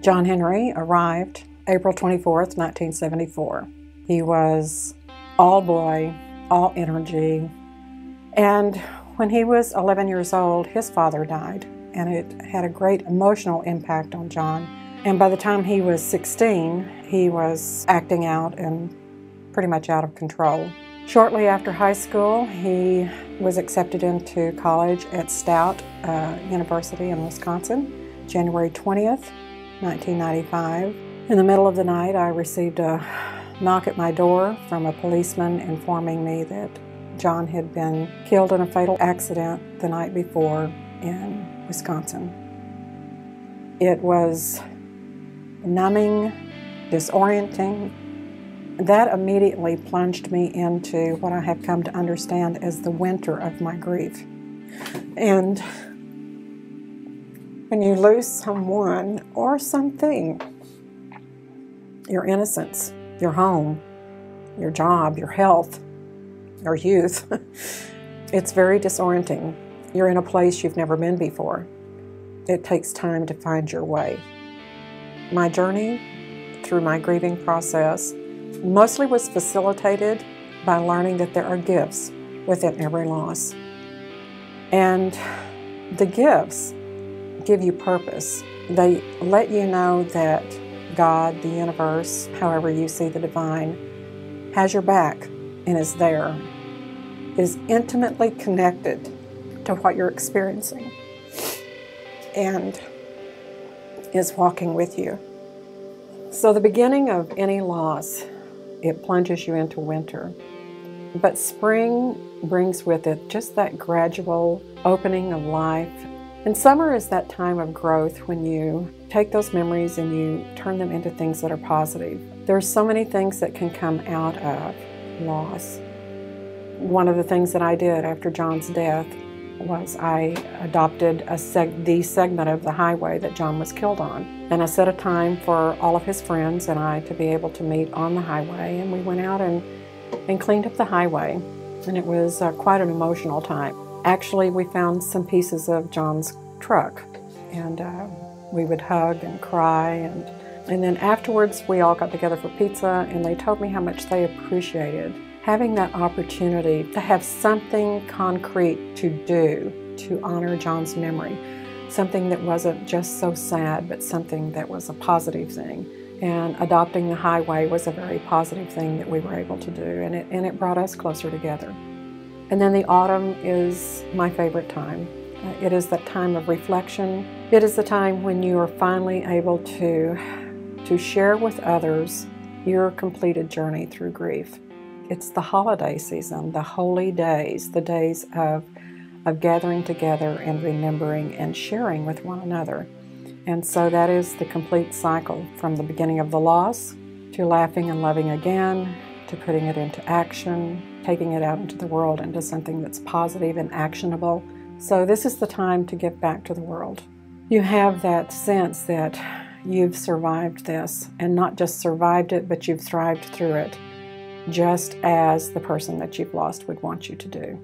John Henry arrived April 24th, 1974. He was all boy, all energy, and when he was 11 years old, his father died, and it had a great emotional impact on John. And by the time he was 16, he was acting out and pretty much out of control. Shortly after high school, he was accepted into college at Stout University in Wisconsin, January 20th, 1995. In the middle of the night, I received a knock at my door from a policeman informing me that John had been killed in a fatal accident the night before in Wisconsin. It was numbing, disorienting. That immediately plunged me into what I have come to understand as the winter of my grief. And when you lose someone or something, your innocence, your home, your job, your health, your youth, it's very disorienting. You're in a place you've never been before. It takes time to find your way. My journey through my grieving process mostly was facilitated by learning that there are gifts within every loss. And the gifts give you purpose. They let you know that God, the universe, however you see the divine, has your back and is there, is intimately connected to what you're experiencing, and is walking with you. So the beginning of any loss, it plunges you into winter. But spring brings with it just that gradual opening of life. And summer is that time of growth when you take those memories and you turn them into things that are positive. There's so many things that can come out of loss. One of the things that I did after John's death was I adopted the segment of the highway that John was killed on. And I set a time for all of his friends and I to be able to meet on the highway. And we went out and cleaned up the highway. And it was quite an emotional time. Actually, we found some pieces of John's truck. And we would hug and cry. And then afterwards, we all got together for pizza. And they told me how much they appreciated having that opportunity to have something concrete to do to honor John's memory. Something that wasn't just so sad, but something that was a positive thing. And adopting the highway was a very positive thing that we were able to do, and it brought us closer together. And then the autumn is my favorite time. It is that time of reflection. It is the time when you are finally able to share with others your completed journey through grief. It's the holiday season, the holy days, the days of gathering together and remembering and sharing with one another. And so that is the complete cycle, from the beginning of the loss to laughing and loving again, to putting it into action, taking it out into the world into something that's positive and actionable. So this is the time to give back to the world. You have that sense that you've survived this, and not just survived it, but you've thrived through it, just as the person that you've lost would want you to do.